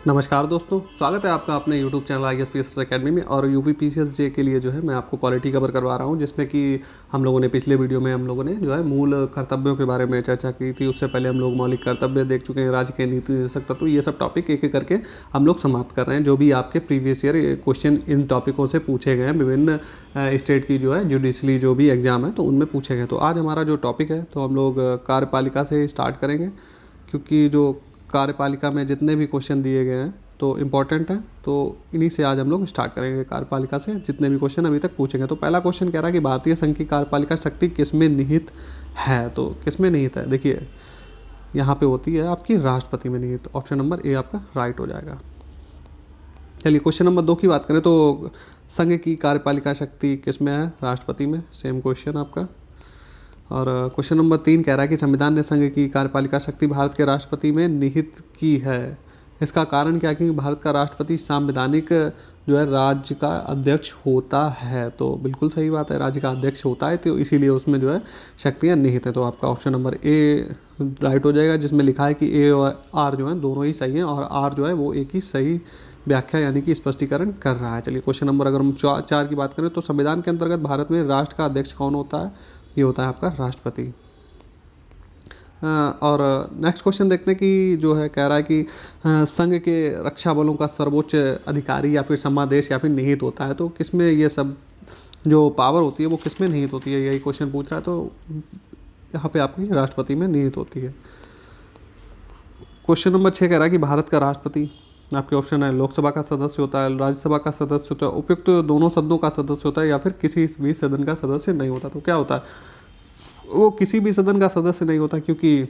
नमस्कार दोस्तों, स्वागत है आपका अपने YouTube चैनल ISPS अकेडमी में। और UPPCS जे के लिए जो है मैं आपको पॉलिटी कवर करवा रहा हूं, जिसमें कि हम लोगों ने पिछले वीडियो में हम लोगों ने जो है मूल कर्तव्यों के बारे में चर्चा की थी। उससे पहले हम लोग मौलिक कर्तव्य देख चुके हैं, राज्य के नीति निर्देशक तत्व, ये सब टॉपिक एक एक करके हम लोग समाप्त कर रहे हैं। जो भी आपके प्रीवियस ईयर क्वेश्चन इन टॉपिकों से पूछे गए हैं, विभिन्न स्टेट की जो है जुडिशली जो भी एग्जाम है तो उनमें पूछे गए। तो आज हमारा जो टॉपिक है तो हम लोग कार्यपालिका से स्टार्ट करेंगे, क्योंकि जो कार्यपालिका में जितने भी क्वेश्चन दिए गए हैं तो इम्पॉर्टेंट है। तो इन्हीं से आज हम लोग स्टार्ट करेंगे। कार्यपालिका से जितने भी क्वेश्चन अभी तक पूछेंगे, तो पहला क्वेश्चन कह रहा है कि भारतीय संघ की कार्यपालिका शक्ति किसमें निहित है। तो किसमें निहित है, देखिए यहाँ पे होती है आपकी राष्ट्रपति में निहित। ऑप्शन नंबर ए आपका राइट हो जाएगा। चलिए क्वेश्चन नंबर 2 की बात करें तो संघ की कार्यपालिका शक्ति किसमें है, राष्ट्रपति में। सेम क्वेश्चन आपका। और क्वेश्चन नंबर 3 कह रहा है कि संविधान ने संघ की कार्यपालिका शक्ति भारत के राष्ट्रपति में निहित की है। इसका कारण क्या है कि भारत का राष्ट्रपति संवैधानिक जो है राज्य का अध्यक्ष होता है। तो बिल्कुल सही बात है, राज्य का अध्यक्ष होता है, तो इसीलिए उसमें जो है शक्तियाँ निहित है। तो आपका ऑप्शन नंबर ए राइट हो जाएगा, जिसमें लिखा है कि ए और आर जो है दोनों ही सही हैं, और आर जो है वो एक ही सही व्याख्या यानी कि स्पष्टीकरण कर रहा है। चलिए क्वेश्चन नंबर अगर हम 4 की बात करें तो संविधान के अंतर्गत भारत में राष्ट्र का अध्यक्ष कौन होता है, ये होता है आपका राष्ट्रपति। और नेक्स्ट क्वेश्चन देखते हैं कि जो है कह रहा है कि संघ के रक्षा बलों का सर्वोच्च अधिकारी या फिर समादेश या फिर निहित होता है। तो किसमें ये सब जो पावर होती है वो किसमें निहित होती है, यही क्वेश्चन पूछ रहा है। तो यहाँ पे आपकी राष्ट्रपति में निहित होती है। क्वेश्चन नंबर 6 कह रहा है कि भारत का राष्ट्रपति, आपके ऑप्शन है लोकसभा का सदस्य होता है, राज्यसभा का सदस्य होता है, उपयुक्त दोनों सदनों का सदस्य होता है, या फिर किसी भी सदन का सदस्य नहीं होता। तो क्या होता है, वो किसी भी सदन का सदस्य नहीं होता, क्योंकि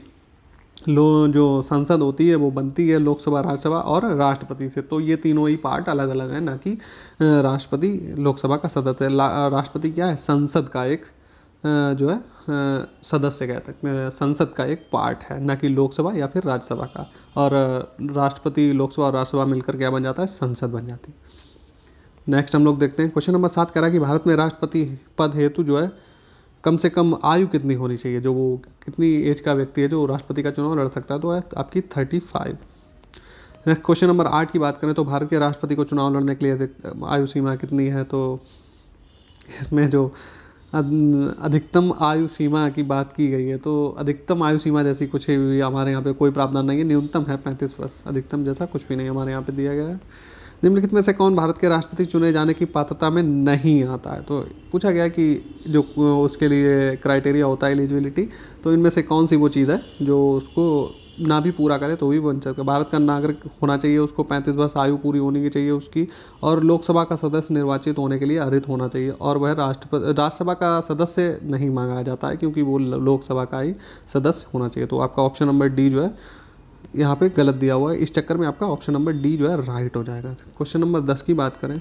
जो संसद होती है वो बनती है लोकसभा, राज्यसभा और राष्ट्रपति से। तो ये तीनों ही पार्ट अलग अलग हैं, ना कि राष्ट्रपति लोकसभा का सदस्य है। राष्ट्रपति क्या है, संसद का एक जो है सदस्य कहते हैं, संसद का एक पार्ट है, ना कि लोकसभा या फिर राज्यसभा का। और राष्ट्रपति लोकसभा और राज्यसभा मिलकर क्या बन जाता है, संसद बन जाती है। नेक्स्ट हम लोग देखते हैं क्वेश्चन नंबर 7 कह रहा है कि भारत में राष्ट्रपति पद हेतु जो है कम से कम आयु कितनी होनी चाहिए, जो वो कितनी एज का व्यक्ति है जो राष्ट्रपति का चुनाव लड़ सकता है। तो है आपकी 35। नेक्स्ट क्वेश्चन नंबर 8 की बात करें तो भारत के राष्ट्रपति को चुनाव लड़ने के लिए आयु सीमा कितनी है। तो इसमें जो अधिकतम आयु सीमा की बात की गई है, तो अधिकतम आयु सीमा जैसी कुछ भी हमारे यहाँ पे कोई प्रावधान नहीं है। न्यूनतम है 35 वर्ष, अधिकतम जैसा कुछ भी नहीं हमारे यहाँ पे दिया गया है। निम्नलिखित में से कौन भारत के राष्ट्रपति चुने जाने की पात्रता में नहीं आता है। तो पूछा गया कि जो उसके लिए क्राइटेरिया होता है एलिजिबिलिटी, तो इनमें से कौन सी वो चीज़ है जो उसको ना भी पूरा करे तो भी बन सकता है। भारत का नागरिक होना चाहिए, उसको 35 वर्ष आयु पूरी होनी चाहिए उसकी, और लोकसभा का सदस्य निर्वाचित होने के लिए अर्हत होना चाहिए, और वह राज्यसभा का सदस्य नहीं मांगा जाता है, क्योंकि वो लोकसभा का ही सदस्य होना चाहिए। तो आपका ऑप्शन नंबर डी जो है यहाँ पे गलत दिया हुआ है, इस चक्कर में आपका ऑप्शन नंबर डी जो है राइट हो जाएगा। क्वेश्चन नंबर 10 की बात करें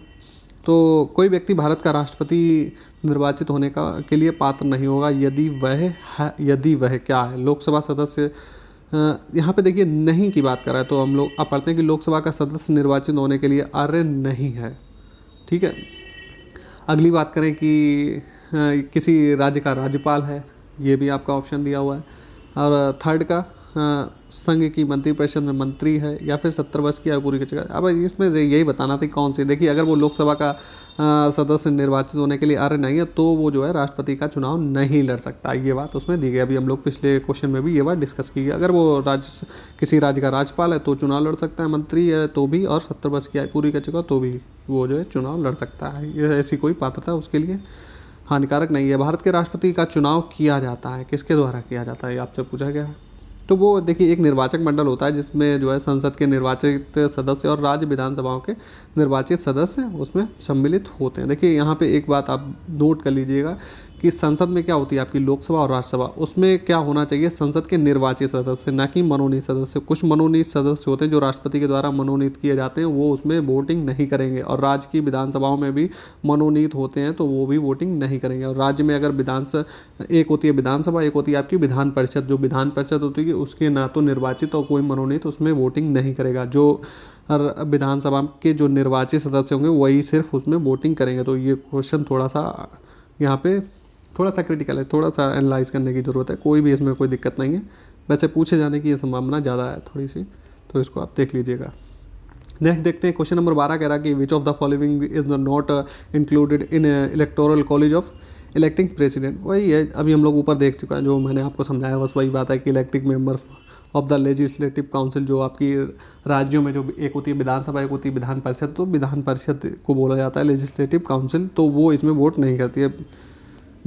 तो कोई व्यक्ति भारत का राष्ट्रपति निर्वाचित होने के लिए पात्र नहीं होगा यदि वह क्या है, लोकसभा सदस्य। यहाँ पे देखिए नहीं की बात कर रहा है, तो हम लोग अब पढ़ते हैं कि लोकसभा का सदस्य निर्वाचित होने के लिए अर्ह नहीं है। ठीक है, अगली बात करें कि किसी राज्य का राज्यपाल है, ये भी आपका ऑप्शन दिया हुआ है। और थर्ड का संघ की मंत्रिपरिषद में मंत्री है, या फिर 70 वर्ष की आयु पूरी कर चुका है। अब इसमें से यही बताना थी कौन सी। देखिए अगर वो लोकसभा का सदस्य निर्वाचित होने के लिए अर्ह नहीं है तो वो जो है राष्ट्रपति का चुनाव नहीं लड़ सकता, ये बात उसमें दी गई। अभी हम लोग पिछले क्वेश्चन में भी ये बात डिस्कस की है। अगर वो किसी राज्य का राज्यपाल है तो चुनाव लड़ सकता है, मंत्री है तो भी, और 70 वर्ष की आयु पूरी कर चुका तो भी वो जो है चुनाव लड़ सकता है। ये ऐसी कोई पात्रता उसके लिए हानिकारक नहीं है। भारत के राष्ट्रपति का चुनाव किया जाता है, किसके द्वारा किया जाता है, आपसे पूछा गया है। तो वो देखिए एक निर्वाचक मंडल होता है, जिसमें जो है संसद के निर्वाचित सदस्य और राज्य विधानसभाओं के निर्वाचित सदस्य उसमें सम्मिलित होते हैं। देखिए यहाँ पे एक बात आप नोट कर लीजिएगा कि संसद में क्या होती है आपकी लोकसभा और राज्यसभा, उसमें क्या होना चाहिए, संसद के निर्वाचित सदस्य, ना कि मनोनीत सदस्य। कुछ मनोनीत सदस्य होते हैं जो राष्ट्रपति के द्वारा मनोनीत किए जाते हैं, वो उसमें वोटिंग नहीं करेंगे। और राज्य की विधानसभाओं में भी मनोनीत होते हैं तो वो भी वोटिंग नहीं करेंगे। और राज्य में अगर एक होती है विधानसभा, एक होती है आपकी विधान परिषद। जो विधान परिषद होती है उसके ना तो निर्वाचित और कोई मनोनीत उसमें वोटिंग नहीं करेगा। जो विधानसभा के जो निर्वाचित सदस्य होंगे वही सिर्फ उसमें वोटिंग करेंगे। तो ये क्वेश्चन थोड़ा सा यहाँ पे थोड़ा सा क्रिटिकल है, थोड़ा सा एनालाइज करने की ज़रूरत है। कोई भी इसमें कोई दिक्कत नहीं है, वैसे पूछे जाने की ये संभावना ज़्यादा है थोड़ी सी, तो इसको आप देख लीजिएगा। नेक्स्ट देखते हैं क्वेश्चन नंबर 12 कह रहा है कि which of the following is not included in electoral college of electing president. वही है, अभी हम लोग ऊपर देख चुका है, जो मैंने आपको समझाया बस वही बात है कि electing member of the legislative council, जो आपकी राज्यों में जो एक होती है विधानसभा, एक होती है विधान परिषद, तो विधान परिषद को बोला जाता है लेजिस्लेटिव काउंसिल, तो वो इसमें वोट नहीं करती है।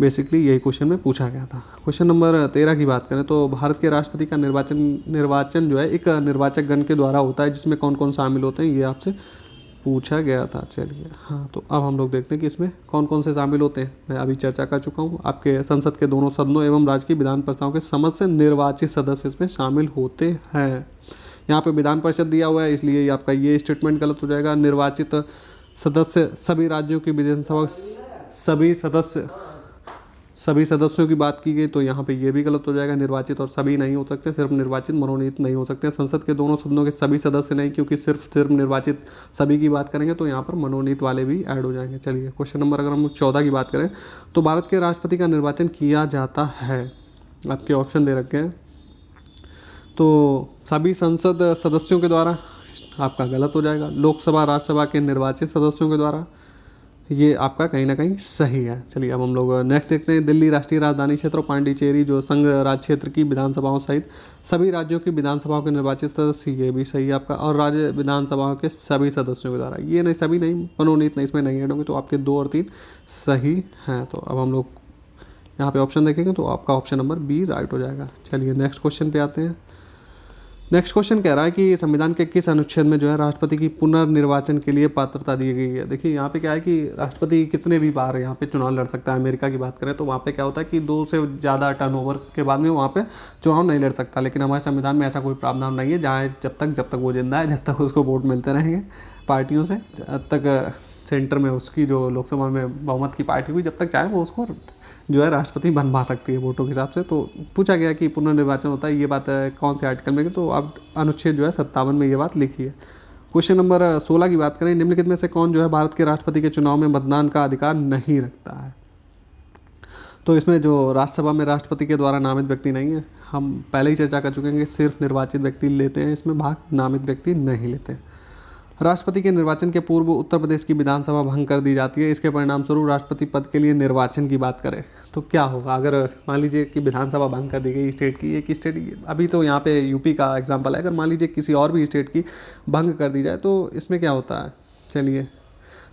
बेसिकली यही क्वेश्चन में पूछा गया था। क्वेश्चन नंबर 13 की बात करें तो भारत के राष्ट्रपति का निर्वाचन जो है एक निर्वाचक गण के द्वारा होता है, जिसमें कौन कौन शामिल होते हैं ये आपसे पूछा गया था। चलिए हाँ, तो अब हम लोग देखते हैं कि इसमें कौन कौन से शामिल होते हैं। मैं अभी चर्चा कर चुका हूँ, आपके संसद के दोनों सदनों एवं राज्य की विधान परिषदाओं के समझ से निर्वाचित सदस्य इसमें शामिल होते हैं। यहाँ पे विधान परिषद दिया हुआ है, इसलिए आपका ये स्टेटमेंट गलत हो जाएगा। निर्वाचित सदस्य सभी राज्यों की विधानसभा, सभी सदस्यों की बात की गई तो यहाँ पे ये भी गलत हो जाएगा। निर्वाचित और सभी नहीं हो सकते, सिर्फ निर्वाचित मनोनीत नहीं हो सकते। संसद के दोनों सदनों के सभी सदस्य नहीं, क्योंकि सिर्फ निर्वाचित सभी की बात करेंगे तो यहाँ पर मनोनीत वाले भी ऐड हो जाएंगे। चलिए क्वेश्चन नंबर अगर हम 14 की बात करें तो भारत के राष्ट्रपति का निर्वाचन किया जाता है, आपके ऑप्शन दे रखे हैं, तो सभी संसद सदस्यों के द्वारा, आपका गलत हो जाएगा। लोकसभा राज्यसभा के निर्वाचित सदस्यों के द्वारा, ये आपका कहीं ना कहीं सही है। चलिए अब हम लोग नेक्स्ट देखते हैं। दिल्ली राष्ट्रीय राजधानी क्षेत्र और पांडिचेरी जो संघ राज्य क्षेत्र की विधानसभाओं सहित सभी राज्यों की विधानसभाओं के निर्वाचित सदस्य, ये भी सही है आपका। और राज्य विधानसभाओं के सभी सदस्यों के द्वारा, ये नहीं, सभी नहीं, मनोनीत नहीं, इसमें नहीं ऐड होंगे, तो आपके 2 और 3 सही हैं। तो अब हम लोग यहाँ पे ऑप्शन देखेंगे तो आपका ऑप्शन नंबर बी राइट हो जाएगा। चलिए नेक्स्ट क्वेश्चन पे आते हैं। नेक्स्ट क्वेश्चन कह रहा है कि संविधान के किस अनुच्छेद में जो है राष्ट्रपति की पुनर्निर्वाचन के लिए पात्रता दी गई है। देखिए यहाँ पे क्या है कि राष्ट्रपति कितने भी बार यहाँ पे चुनाव लड़ सकता है। अमेरिका की बात करें तो वहाँ पे क्या होता है कि 2 से ज़्यादा टर्नओवर के बाद में वहाँ पे चुनाव नहीं लड़ सकता, लेकिन हमारे संविधान में ऐसा कोई प्रावधान नहीं है, जहाँ जब तक वो जिंदा है, जब तक उसको वोट मिलते रहेंगे पार्टियों से, जब तक सेंटर में उसकी जो लोकसभा में बहुमत की पार्टी हुई, जब तक चाहे वो उसको जो है राष्ट्रपति बनवा सकती है वोटों के हिसाब से। तो पूछा गया कि पुनर्निर्वाचन होता है, ये बात कौन से आर्टिकल में, तो अब अनुच्छेद जो है 57 में ये बात लिखी है। क्वेश्चन नंबर 16 की बात करें, निम्नलिखित में से कौन जो है भारत के राष्ट्रपति के चुनाव में मतदान का अधिकार नहीं रखता है। तो इसमें जो राज्यसभा में राष्ट्रपति के द्वारा नामित व्यक्ति नहीं है, हम पहले ही चर्चा कर चुके हैं कि सिर्फ निर्वाचित व्यक्ति लेते हैं इसमें भाग, नामित व्यक्ति नहीं लेते। राष्ट्रपति के निर्वाचन के पूर्व उत्तर प्रदेश की विधानसभा भंग कर दी जाती है। इसके परिणाम स्वरूप राष्ट्रपति पद के लिए निर्वाचन की बात करें तो क्या होगा अगर मान लीजिए कि विधानसभा भंग कर दी गई स्टेट की, एक स्टेट, अभी तो यहाँ पे यूपी का एग्जांपल है, अगर मान लीजिए किसी और भी स्टेट की भंग कर दी जाए तो इसमें क्या होता है। चलिए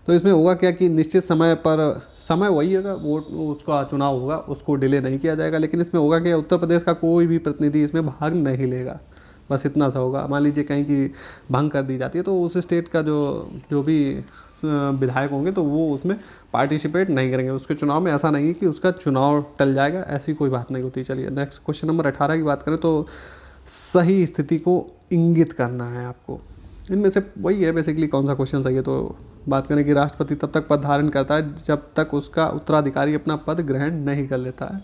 तो इसमें होगा क्या कि निश्चित समय पर, समय वही होगा, वोट उसका चुनाव होगा, उसको डिले नहीं किया जाएगा, लेकिन इसमें होगा कि उत्तर प्रदेश का कोई भी प्रतिनिधि इसमें भाग नहीं लेगा। बस इतना सा होगा। मान लीजिए कहीं की भंग कर दी जाती है तो उस स्टेट का जो भी विधायक होंगे तो वो उसमें पार्टिसिपेट नहीं करेंगे उसके चुनाव में। ऐसा नहीं है कि उसका चुनाव टल जाएगा, ऐसी कोई बात नहीं होती। चलिए नेक्स्ट क्वेश्चन नंबर 18 की बात करें तो सही स्थिति को इंगित करना है आपको। इनमें से वही है बेसिकली कौन सा क्वेश्चन सही है। तो बात करें कि राष्ट्रपति तब तक पद धारण करता है जब तक उसका उत्तराधिकारी अपना पद ग्रहण नहीं कर लेता है,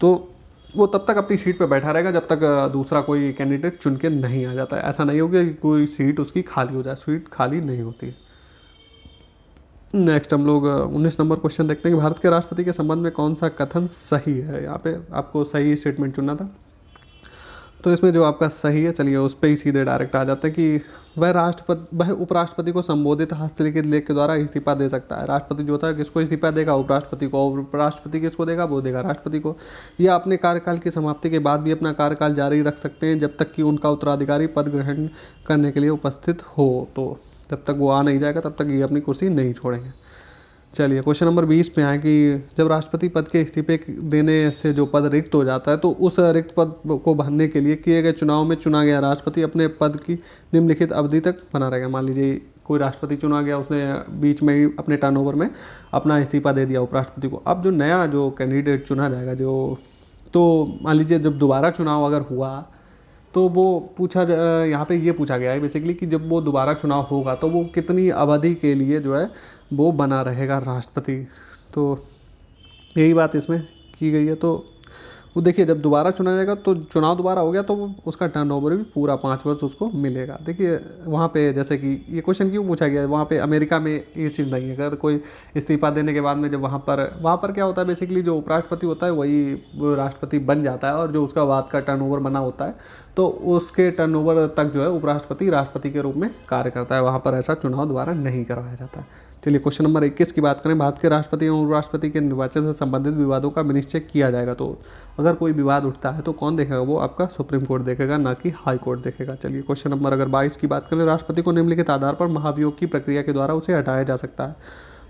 तो वो तब तक अपनी सीट पर बैठा रहेगा जब तक दूसरा कोई कैंडिडेट चुन के नहीं आ जाता है। ऐसा नहीं होगा कि कोई सीट उसकी खाली हो जाए, सीट खाली नहीं होती। नेक्स्ट हम लोग 19 नंबर क्वेश्चन देखते हैं कि भारत के राष्ट्रपति के संबंध में कौन सा कथन सही है। यहाँ पे आपको सही स्टेटमेंट चुनना था, तो इसमें जो आपका सही है, चलिए उस पर ही सीधे डायरेक्ट आ जाते हैं कि वह उपराष्ट्रपति को संबोधित हस्तलिखित लेख के द्वारा इस्तीफा दे सकता है। राष्ट्रपति जो होता है किसको इस्तीफा देगा, उपराष्ट्रपति को, और उपराष्ट्रपति किसको देगा, वो देगा राष्ट्रपति को। या अपने कार्यकाल की समाप्ति के बाद भी अपना कार्यकाल जारी रख सकते हैं जब तक कि उनका उत्तराधिकारी पद ग्रहण करने के लिए उपस्थित हो। तो जब तक वो आ नहीं जाएगा तब तक ये अपनी कुर्सी नहीं छोड़ेंगे। चलिए क्वेश्चन नंबर 20 पे आए कि जब राष्ट्रपति पद के इस्तीफे देने से जो पद रिक्त हो जाता है तो उस रिक्त पद को भरने के लिए किए गए चुनाव में चुना गया राष्ट्रपति अपने पद की निम्नलिखित अवधि तक बना रहेगा। मान लीजिए कोई राष्ट्रपति चुना गया, उसने बीच में ही अपने टर्नओवर में अपना इस्तीफा दे दिया उपराष्ट्रपति को। अब जो नया जो कैंडिडेट चुना जाएगा, जो तो मान लीजिए जब दोबारा चुनाव अगर हुआ तो वो यहाँ पे ये पूछा गया है बेसिकली कि जब वो दोबारा चुनाव होगा तो वो कितनी अवधि के लिए जो है वो बना रहेगा राष्ट्रपति। तो यही बात इसमें की गई है। तो वो देखिए जब दोबारा चुना जाएगा तो चुनाव दोबारा हो गया तो उसका टर्नओवर भी पूरा 5 वर्ष उसको मिलेगा। देखिए वहाँ पे जैसे कि ये क्वेश्चन क्यों पूछा गया है, वहाँ पे अमेरिका में ये चीज़ नहीं है। अगर कोई इस्तीफा देने के बाद में जब वहाँ पर क्या होता है, बेसिकली जो उपराष्ट्रपति होता है वही राष्ट्रपति बन जाता है, और जो उसका बाद का टर्नओवर बना होता है तो उसके टर्नओवर तक जो है उपराष्ट्रपति राष्ट्रपति के रूप में कार्य करता है। वहाँ पर ऐसा चुनाव दोबारा नहीं करवाया जाता है। चलिए क्वेश्चन नंबर 21 की बात करें। भारत के राष्ट्रपति एवं उपराष्ट्रपति के निर्वाचन से संबंधित विवादों का विनिश्चय किया जाएगा। तो अगर कोई विवाद उठता है तो कौन देखेगा, वो आपका सुप्रीम कोर्ट देखेगा, ना कि हाई कोर्ट देखेगा। चलिए क्वेश्चन नंबर अगर 22 की बात करें। राष्ट्रपति को निम्नलिखित आधार पर महाभियोग की प्रक्रिया के द्वारा उसे हटाया जा सकता है।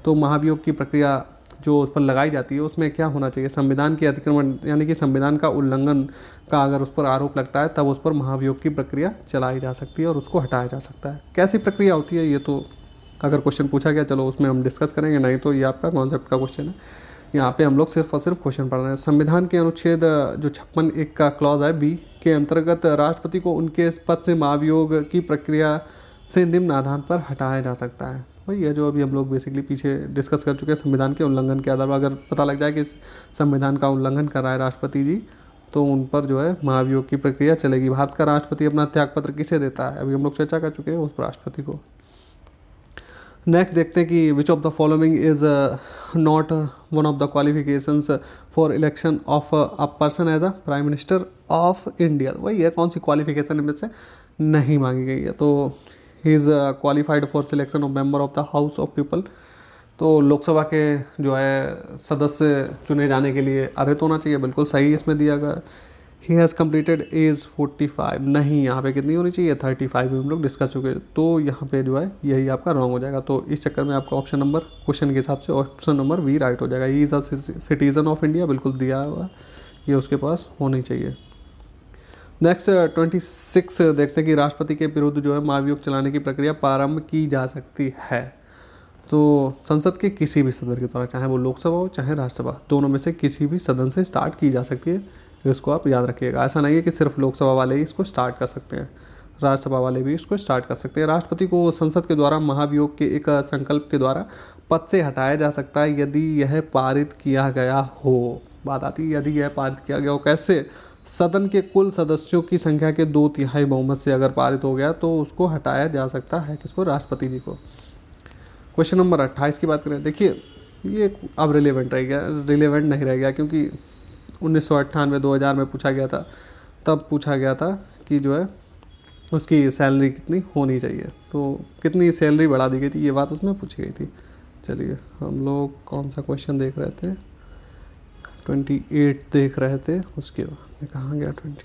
तो महाभियोग की प्रक्रिया जो उस पर लगाई जाती है उसमें क्या होना चाहिए, संविधान के अतिक्रमण यानी कि संविधान का उल्लंघन का अगर उस पर आरोप लगता है तब उस पर महाभियोग की प्रक्रिया चलाई जा सकती है और उसको हटाया जा सकता है। कैसी प्रक्रिया होती है ये तो अगर क्वेश्चन पूछा गया चलो उसमें हम डिस्कस करेंगे, नहीं तो ये आपका कॉन्सेप्ट का क्वेश्चन है। यहाँ पे हम लोग सिर्फ और सिर्फ क्वेश्चन पढ़ रहे हैं। संविधान के अनुच्छेद जो 56(1) का क्लॉज है बी के अंतर्गत राष्ट्रपति को उनके पद से महाभियोग की प्रक्रिया से निम्न आधार पर हटाया जा सकता है। वही है जो अभी हम लोग बेसिकली पीछे डिस्कस कर चुके हैं। संविधान के उल्लंघन के आधार पर अगर पता लग जाए कि संविधान का उल्लंघन कर रहा है राष्ट्रपति जी तो उन पर जो है महाभियोग की प्रक्रिया चलेगी। भारत का राष्ट्रपति अपना त्यागपत्र किसे देता है, अभी हम लोग चर्चा कर चुके हैं उस राष्ट्रपति को। नेक्स्ट देखते हैं कि which of the following is not one of the qualifications for election of a person as a prime minister of India. वही है, कौन सी क्वालिफिकेशन इनमें से नहीं मांगी गई है। तो he is qualified for selection of member of the house of people. तो लोकसभा के जो है सदस्य चुने जाने के लिए अर्हता होना चाहिए, बिल्कुल सही इसमें दिया गया। ही हैज़ कम्प्लीटेड एज 45, नहीं यहाँ पे कितनी होनी चाहिए 35 भी हम लोग डिस्कस चुके, तो यहाँ पे जो है यही आपका रॉन्ग हो जाएगा। तो इस चक्कर में आपका ऑप्शन नंबर क्वेश्चन के हिसाब से ऑप्शन नंबर बी राइट हो जाएगा। He is a citizen of India, बिल्कुल दिया हुआ ये उसके पास होनी चाहिए। नेक्स्ट 26 देखते हैं कि राष्ट्रपति के विरुद्ध जो है महाभियोग चलाने की प्रक्रिया प्रारंभ की जा सकती है। तो संसद के किसी भी सदन के द्वारा, चाहे वो लोकसभा हो चाहे राज्यसभा, दोनों में से किसी भी सदन से स्टार्ट की जा सकती है। इसको आप याद रखिएगा। ऐसा नहीं है कि सिर्फ लोकसभा वाले ही इसको स्टार्ट कर सकते हैं, राज्यसभा वाले भी इसको स्टार्ट कर सकते हैं। राष्ट्रपति को संसद के द्वारा महाभियोग के एक संकल्प के द्वारा पद से हटाया जा सकता है यदि यह पारित किया गया हो। बात आती है यदि यह पारित किया गया हो, कैसे, सदन के कुल सदस्यों की संख्या के 2/3 बहुमत से अगर पारित हो गया तो उसको हटाया जा सकता है। किसको, राष्ट्रपति जी को। क्वेश्चन नंबर 28 की बात करें। देखिए ये अब रिलेवेंट नहीं रह गया क्योंकि 1998-2000 में पूछा गया था, तब पूछा गया था कि जो है उसकी सैलरी कितनी होनी चाहिए, तो कितनी सैलरी बढ़ा दी गई थी, ये बात उसमें पूछी गई थी। चलिए हम लोग कौन सा क्वेश्चन देख रहे थे, 28 देख रहे थे, उसके बाद कहाँ गया 28।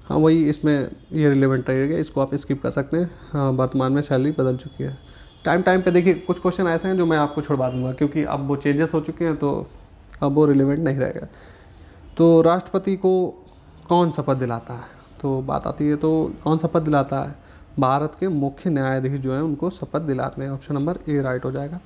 हाँ वही, इसमें ये रिलेवेंट रहेगा, इसको आप स्किप कर सकते हैं। हाँ वर्तमान में सैलरी बदल चुकी है। टाइम पे देखिए कुछ क्वेश्चन ऐसे हैं जो मैं आपको छुड़वा दूंगा क्योंकि अब वो चेंजेस हो चुके हैं तो अब वो रिलेवेंट नहीं रहेगा। तो राष्ट्रपति को कौन शपथ दिलाता है, तो बात आती है तो कौन शपथ दिलाता है, भारत के मुख्य न्यायाधीश जो है उनको शपथ दिलाते हैं। ऑप्शन नंबर ए राइट हो जाएगा।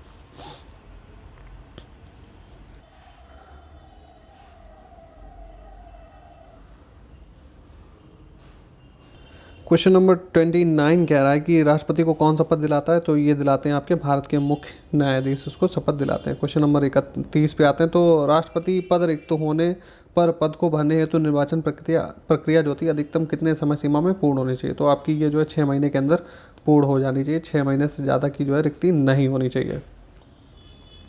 क्वेश्चन नंबर 29 कह रहा है कि राष्ट्रपति को कौन शपथ दिलाता है, तो ये दिलाते हैं आपके भारत के मुख्य न्यायाधीश उसको शपथ दिलाते हैं। क्वेश्चन नंबर 31 पे आते हैं। तो राष्ट्रपति पद रिक्त होने पर पद को भरने हेतु निर्वाचन प्रक्रिया जो होती है अधिकतम कितने समय सीमा में पूर्ण होनी चाहिए, तो आपकी ये जो है 6 महीने के अंदर पूर्ण हो जानी चाहिए। 6 महीने से ज़्यादा की जो है रिक्ति नहीं होनी चाहिए।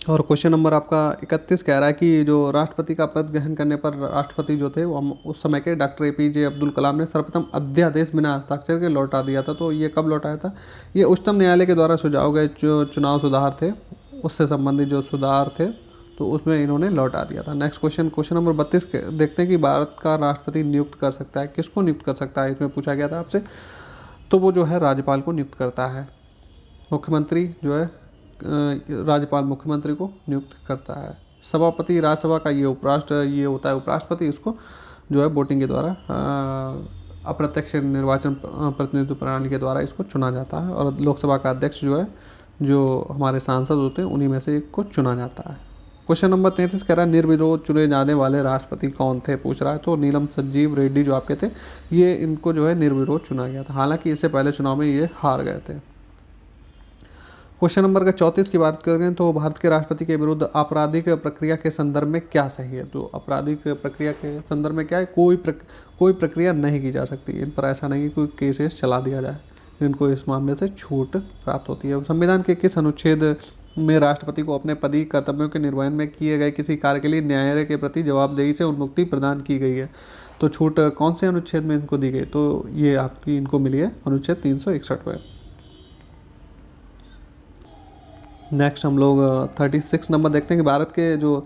और क्वेश्चन नंबर आपका 31 कह रहा है कि जो राष्ट्रपति का पद ग्रहण करने पर राष्ट्रपति जो थे वो उस समय के डॉक्टर APJ अब्दुल कलाम ने सर्वप्रथम अध्यादेश बिना हस्ताक्षर के लौटा दिया था। तो ये कब लौटाया था, ये उच्चतम न्यायालय के द्वारा सुझाव गए जो चुनाव सुधार थे उससे संबंधित जो सुधार थे तो उसमें इन्होंने लौटा दिया था। नेक्स्ट क्वेश्चन नंबर 32 देखते हैं कि भारत का राष्ट्रपति नियुक्त कर सकता है, किसको नियुक्त कर सकता है, इसमें पूछा गया था आपसे। तो वो जो है राज्यपाल को नियुक्त करता है। मुख्यमंत्री जो है राज्यपाल मुख्यमंत्री को नियुक्त करता है। सभापति राज्यसभा का ये होता है उपराष्ट्रपति, उसको जो है वोटिंग के द्वारा अप्रत्यक्ष निर्वाचन प्रतिनिधित्व प्रणाली के द्वारा इसको चुना जाता है। और लोकसभा का अध्यक्ष जो है जो हमारे सांसद होते हैं उन्हीं में से एक को चुना जाता है। क्वेश्चन नंबर 33 कह रहा है निर्विरोध चुने जाने वाले राष्ट्रपति कौन थे, पूछ रहा है। तो नीलम संजीव रेड्डी जो आपके थे ये इनको जो है निर्विरोध चुना गया था, हालांकि इससे पहले चुनाव में ये हार गए थे। क्वेश्चन नंबर का 34 की बात करें तो भारत के राष्ट्रपति के विरुद्ध आपराधिक प्रक्रिया के संदर्भ में क्या सही है। तो आपराधिक प्रक्रिया के संदर्भ में क्या है, कोई प्रक्रिया नहीं की जा सकती। इन पर ऐसा नहीं है कोई केसेस चला दिया जाए, इनको इस मामले से छूट प्राप्त होती है। संविधान के किस अनुच्छेद में राष्ट्रपति को अपने पदी कर्तव्यों के निर्वहन में किए गए किसी कार्य के लिए न्यायालय के प्रति जवाबदेही से उन्मुक्ति प्रदान की गई है। तो छूट कौन से अनुच्छेद में इनको दी गई, तो ये आपकी इनको मिली है अनुच्छेद 361 में। नेक्स्ट हम लोग 36 नंबर देखते हैं कि भारत के जो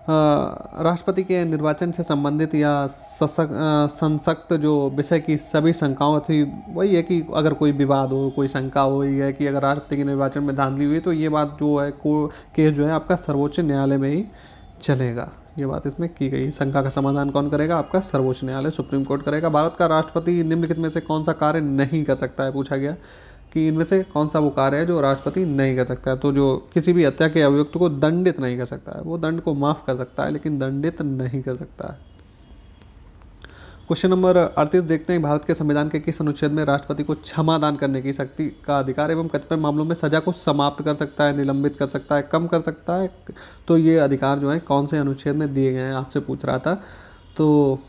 राष्ट्रपति के निर्वाचन से संबंधित या संसक्त जो विषय की सभी शंकाओं थी, वही है कि अगर कोई विवाद हो, कोई शंका हो, ये है कि अगर राष्ट्रपति के निर्वाचन में धांधली हुई तो ये बात जो है केस जो है आपका सर्वोच्च न्यायालय में ही चलेगा। ये बात इसमें की गई। शंका का समाधान कौन करेगा, आपका सर्वोच्च न्यायालय सुप्रीम कोर्ट करेगा। भारत का राष्ट्रपति निम्नलिखित में से कौन सा कार्य नहीं कर सकता है, पूछा गया कि इनमें से कौन सा वो कार्य है जो राष्ट्रपति नहीं कर सकता है। तो जो किसी भी हत्या के अभियुक्त को दंडित नहीं कर सकता है, वो दंड को माफ कर सकता है लेकिन दंडित नहीं कर सकता है। क्वेश्चन नंबर 38 देखते हैं भारत के संविधान के किस अनुच्छेद में राष्ट्रपति को क्षमा दान करने की शक्ति का अधिकार एवं कतिपय मामलों में सजा को समाप्त कर सकता है, निलंबित कर सकता है, कम कर सकता है। तो ये अधिकार जो है कौन से अनुच्छेद में दिए गए हैं, आपसे पूछ रहा था। तो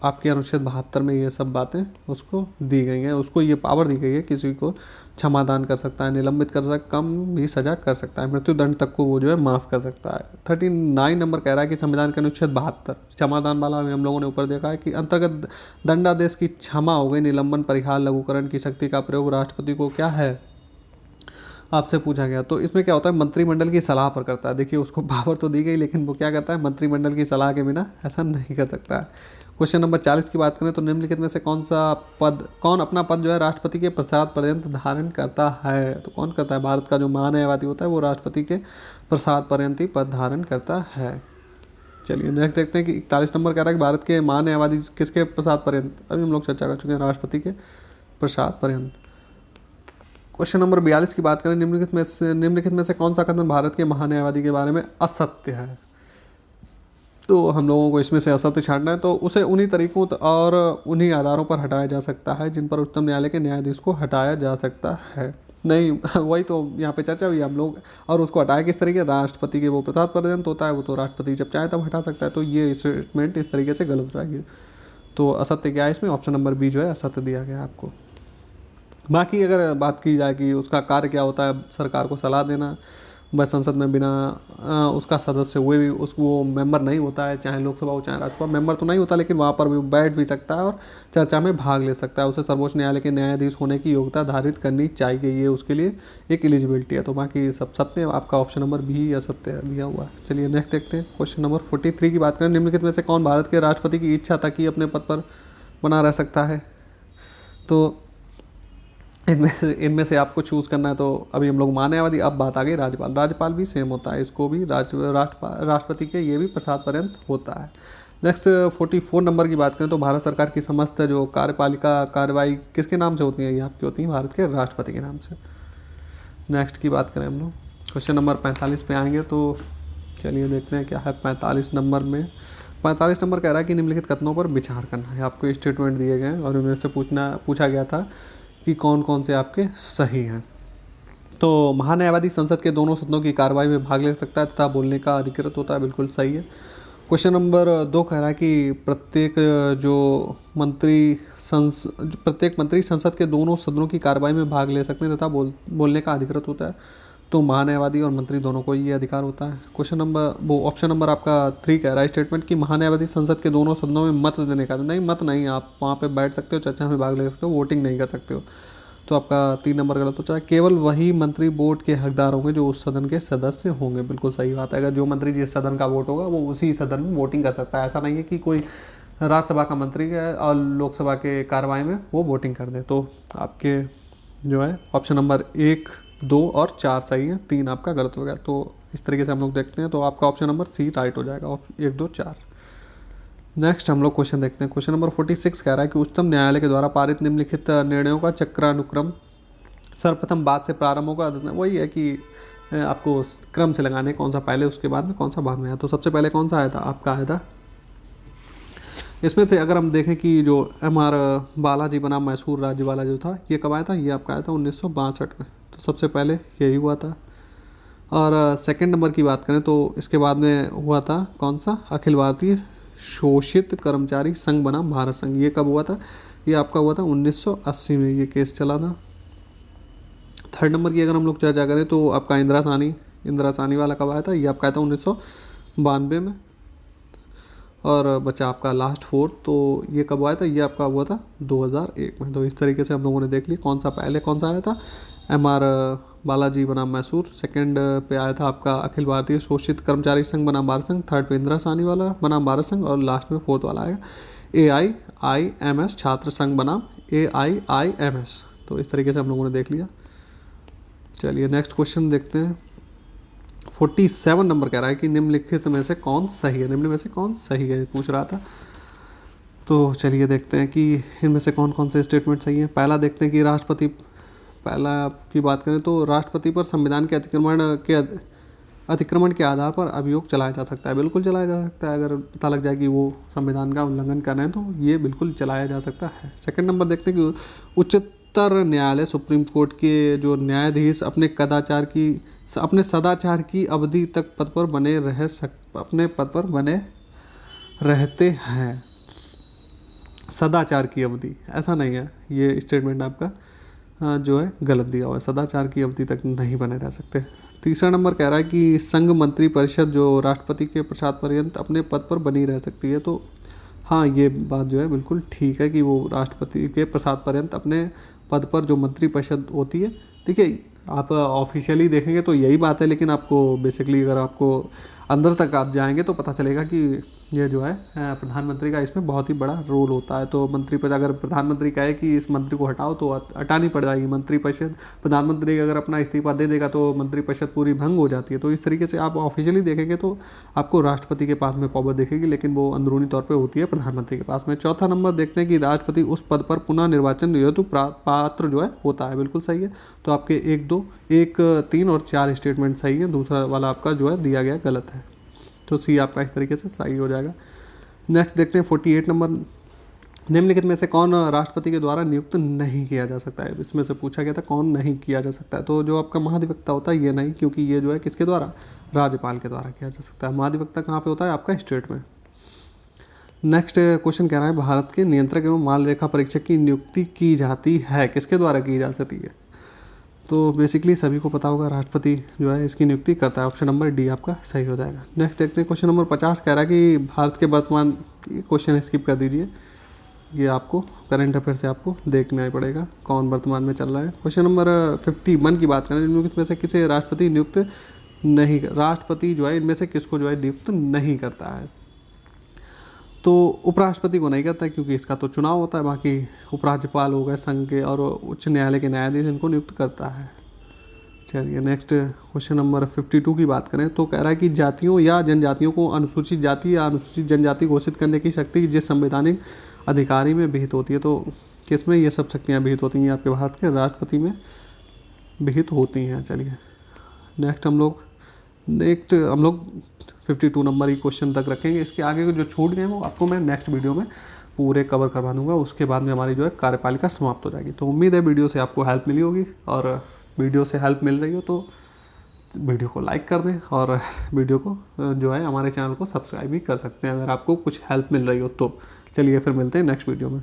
आपके अनुच्छेद 72 में ये सब बातें उसको दी गई हैं, उसको ये पावर दी गई है किसी को क्षमादान कर सकता है, निलंबित कर सकता है, कम भी सजा कर सकता है, मृत्युदंड तक को वो जो है माफ़ कर सकता है। 39 नंबर कह रहा है कि संविधान के अनुच्छेद 72 क्षमादान वाला हम लोगों ने ऊपर देखा है कि अंतर्गत दंडादेश की क्षमा हो गई, निलंबन, परिहार, लघुकरण की शक्ति का प्रयोग राष्ट्रपति को क्या है, आपसे पूछा गया। तो इसमें क्या होता है, मंत्रिमंडल की सलाह पर करता है। देखिए उसको पावर तो दी गई लेकिन वो क्या करता है, मंत्रिमंडल की सलाह के बिना ऐसा नहीं कर सकता है। क्वेश्चन नंबर 40 की बात करें तो निम्नलिखित में से कौन अपना पद जो है राष्ट्रपति के प्रसाद पर्यंत धारण करता है। तो कौन करता है, भारत का जो महान्यायवादी होता है वो राष्ट्रपति के प्रसाद पर्यंत ही पद धारण करता है। चलिए नेक्स्ट देखते हैं कि 41 नंबर कह रहा है कि भारत के महान्यायवादी किसके प्रसाद पर्यंत, अभी हम लोग चर्चा कर चुके हैं, राष्ट्रपति के प्रसाद पर्यंत। क्वेश्चन नंबर 42 की बात करें, निम्नलिखित में से कौन सा कथन भारत के महान्यायवादी के बारे में असत्य है। तो हम लोगों को इसमें से असत्य छांटना है। तो उसे उन्हीं तरीकों और उन्हीं आधारों पर हटाया जा सकता है जिन पर उच्चतम न्यायालय के न्यायाधीश को हटाया जा सकता है। नहीं वही तो यहाँ पे चर्चा हुई हम लोग, और उसको हटाया किस तरीके, राष्ट्रपति के वो प्रसाद पर्यंत होता है, वो तो राष्ट्रपति जब चाहे तब हटा सकता है। तो ये स्टेटमेंट इस तरीके से गलत हो जाएगी। तो असत्य क्या है इसमें, ऑप्शन नंबर बी जो है असत्य दिया गया आपको। बाकी अगर बात की जाए कि उसका कार्य क्या होता है, सरकार को सलाह देना, बस संसद में बिना उसका सदस्य हुए भी वो मेंबर नहीं होता है, चाहे लोकसभा हो चाहे राज्यसभा, मेंबर तो नहीं होता लेकिन वहाँ पर भी बैठ भी सकता है और चर्चा में भाग ले सकता है। उसे सर्वोच्च न्यायालय के न्यायाधीश होने की योग्यता धारित करनी चाहिए, ये उसके लिए एक एलिजिबिलिटी है। तो बाकी सब सत्य है, आपका ऑप्शन नंबर बी असत्य दिया हुआ है। चलिए नेक्स्ट देखते हैं क्वेश्चन नंबर 43 की बात करें, निम्नलिखित में से कौन भारत के राष्ट्रपति की इच्छा था कि अपने पद पर बना रह सकता है। तो इनमें से आपको चूज़ करना है। तो अभी हम लोग मान्यवादी, अब बात आ गई राज्यपाल। राज्यपाल भी सेम होता है, इसको भी राष्ट्रपति के ये भी प्रसाद पर्यंत होता है। नेक्स्ट 44 नंबर की बात करें तो भारत सरकार की समस्त जो कार्यपालिका कार्रवाई किसके नाम से होती है, ये आपकी होती है भारत के राष्ट्रपति के नाम से। नेक्स्ट की बात करें हम लोग क्वेश्चन नंबर 45 पे आएंगे। तो चलिए देखते हैं क्या है 45 नंबर में। 45 नंबर कह रहा है कि निम्नलिखित कथनों पर विचार करना है। आपको स्टेटमेंट दिए गए हैं और उनमें से पूछा गया था कि कौन कौन से आपके सही हैं। तो महान्यायवादी संसद के दोनों सदनों की कार्रवाई में भाग ले सकता है तथा बोलने का अधिकृत होता है, बिल्कुल सही है। क्वेश्चन नंबर 2 कह रहा है कि प्रत्येक मंत्री संसद के दोनों सदनों की कार्रवाई में भाग ले सकते हैं तथा बोलने का अधिकृत होता है। तो महान्यायवादी और मंत्री दोनों को ये अधिकार होता है। क्वेश्चन नंबर वो ऑप्शन नंबर आपका 3 कह रहा है स्टेटमेंट कि महान्यायवादी संसद के दोनों सदनों में मत देने का, नहीं मत नहीं, आप वहाँ पे बैठ सकते हो, चर्चा में भाग ले सकते हो, वोटिंग नहीं कर सकते हो। तो आपका 3 नंबर गलत हो जाए। केवल वही मंत्री वोट के हकदार होंगे जो उस सदन के सदस्य होंगे, बिल्कुल सही बात है। अगर जो मंत्री जिस सदन का वोट होगा वो उसी सदन में वोटिंग कर सकता है। ऐसा नहीं है कि कोई राज्यसभा का मंत्री है और लोकसभा के कार्रवाई में वो वोटिंग कर दे। तो आपके जो है ऑप्शन नंबर 1, 2 और 4 सही है, 3 आपका गलत हो गया। तो इस तरीके से हम लोग देखते हैं। तो आपका ऑप्शन नंबर सी राइट हो जाएगा, 1, 2, 4। नेक्स्ट हम लोग क्वेश्चन देखते हैं। क्वेश्चन नंबर 46 कह रहा है कि उच्चतम न्यायालय के द्वारा पारित निम्नलिखित निर्णयों का चक्रानुक्रम सर्वप्रथम बाद से प्रारंभ होगा। वही है कि आपको क्रम से लगाने, कौन सा पहले उसके बाद में कौन सा बाद में आया। तो सबसे पहले कौन सा आया था, आपका आया था इसमें से अगर हम देखें कि जो MR बालाजी बनाम मैसूर राज्य वाला जो था, ये कब आया था, ये आपका आया था 1962 में। तो सबसे पहले यही हुआ था। और सेकंड नंबर की बात करें तो इसके बाद में हुआ था कौन सा, अखिल भारतीय शोषित कर्मचारी संघ बनाम भारत संघ। ये कब हुआ था, ये आपका हुआ था 1980 में ये केस चला था। थर्ड नंबर की अगर हम लोग चर्चा करें तो आपका इंदिरा साहनी वाला कब आया था, ये आपका आया था 1992 में। और बचा आपका लास्ट फोर्थ, तो ये कब आया था, ये आपका हुआ था 2001 में। तो इस तरीके से हम लोगों ने देख लिया कौन सा पहले कौन सा आया था। MR बालाजी बनाम मैसूर, सेकंड पे आया था आपका अखिल भारतीय शोषित कर्मचारी संघ बनाम भारत संघ, थर्ड पे इंदिरा साहनी वाला बनाम भारत संघ, और लास्ट में फोर्थ वाला आएगा AIIMS छात्र संघ बनाम AIIMS। तो इस तरीके से हम लोगों ने देख लिया। चलिए नेक्स्ट क्वेश्चन देखते हैं। 47 नंबर कह रहा है कि निम्नलिखित में से कौन सही है, निम्न में से कौन सही है पूछ रहा था। तो चलिए देखते हैं कि इनमें से कौन कौन से स्टेटमेंट सही हैं। पहला देखते हैं कि पहला की बात करें तो राष्ट्रपति पर संविधान के अतिक्रमण के आधार पर अभियोग चलाया जा सकता है। बिल्कुल चलाया जा सकता है, अगर पता लग जाए कि वो संविधान का उल्लंघन कर रहे हैं तो ये बिल्कुल चलाया जा सकता है। सेकंड नंबर देखते हैं कि उच्चतर न्यायालय सुप्रीम कोर्ट के जो न्यायाधीश अपने सदाचार की अवधि तक अपने पद पर बने रहते हैं। सदाचार की अवधि, ऐसा नहीं है, ये स्टेटमेंट आपका जो है गलत दिया हुआ है। सदाचार की अवधि तक नहीं बने रह सकते। तीसरा नंबर कह रहा है कि संघ मंत्री परिषद जो राष्ट्रपति के प्रसाद पर्यंत अपने पद पर बनी रह सकती है। तो हाँ, ये बात जो है बिल्कुल ठीक है कि वो राष्ट्रपति के प्रसाद पर्यंत अपने पद पर जो मंत्री परिषद होती है, ठीक है, आप ऑफिशियली देखेंगे तो यही बात है, लेकिन आपको बेसिकली अगर आपको अंदर तक आप जाएंगे तो पता चलेगा कि ये जो है प्रधानमंत्री का इसमें बहुत ही बड़ा रोल होता है। तो मंत्री परिषद, अगर प्रधानमंत्री कहे कि इस मंत्री को हटाओ तो हटानी पड़ जाएगी मंत्री परिषद। प्रधानमंत्री अगर अपना इस्तीफा दे देगा तो मंत्री परिषद पूरी भंग हो जाती है। तो इस तरीके से आप ऑफिशियली देखेंगे तो आपको राष्ट्रपति के पास में पावर दिखेगी, लेकिन वो अंदरूनी तौर पर होती है प्रधानमंत्री के पास में। चौथा नंबर देखते हैं कि राष्ट्रपति उस पद पर पुनः निर्वाचन हेतु पात्र जो है होता है। बिल्कुल सही है। तो आपके 1, 3 और 4 स्टेटमेंट सही है, दूसरा वाला आपका जो है दिया गया गलत है। तो सी आपका इस तरीके से सही हो जाएगा। नेक्स्ट देखते हैं 48 नंबर, निम्नलिखित में से कौन राष्ट्रपति के द्वारा नियुक्त नहीं किया जा सकता है। इसमें से पूछा गया था कौन नहीं किया जा सकता है। तो जो आपका महाधिवक्ता होता है ये नहीं, क्योंकि ये जो है किसके द्वारा, राज्यपाल के द्वारा किया जा सकता है। महाधिवक्ता कहाँ पे होता है, आपका स्टेट में। नेक्स्ट क्वेश्चन कह रहा है भारत के नियंत्रक एवं माल रेखा परीक्षक की नियुक्ति की जाती है, किसके द्वारा की जा सकती है। तो बेसिकली सभी को पता होगा राष्ट्रपति जो है इसकी नियुक्ति करता है। ऑप्शन नंबर डी आपका सही हो जाएगा। नेक्स्ट देखते हैं क्वेश्चन नंबर 50 कह रहा है कि भारत के वर्तमान, ये क्वेश्चन स्किप कर दीजिए, ये आपको करंट अफेयर से आपको देखना ही पड़ेगा कौन वर्तमान में चल रहा है। क्वेश्चन नंबर 51 की बात करें, इनमें में से किसे राष्ट्रपति नियुक्त नहीं, राष्ट्रपति जो है इनमें से किसको जो है नियुक्त नहीं करता है। तो उपराष्ट्रपति को नहीं करता है क्योंकि इसका तो चुनाव होता है। बाकी उपराज्यपाल हो गए संघ के और उच्च न्यायालय के न्यायाधीश इनको नियुक्त करता है। चलिए नेक्स्ट क्वेश्चन नंबर 52 की बात करें तो कह रहा है कि जातियों या जनजातियों को अनुसूचित जाति या अनुसूचित जनजाति घोषित करने की शक्ति जिस संवैधानिक अधिकारी में विहित होती है। तो किस में ये सब शक्तियाँ विहित होती हैं, आपके भारत के राष्ट्रपति में विहित होती हैं। चलिए नेक्स्ट हम लोग 52 नंबर ही क्वेश्चन तक रखेंगे। इसके आगे के जो छूट गए वो आपको मैं नेक्स्ट वीडियो में पूरे कवर करवा दूंगा। उसके बाद में हमारी जो है कार्यपालिका समाप्त हो जाएगी। तो उम्मीद है वीडियो से आपको हेल्प मिली होगी, और वीडियो से हेल्प मिल रही हो तो वीडियो को लाइक कर दें, और वीडियो को जो है हमारे चैनल को सब्सक्राइब भी कर सकते हैं अगर आपको कुछ हेल्प मिल रही हो तो। चलिए फिर मिलते हैं नेक्स्ट वीडियो में।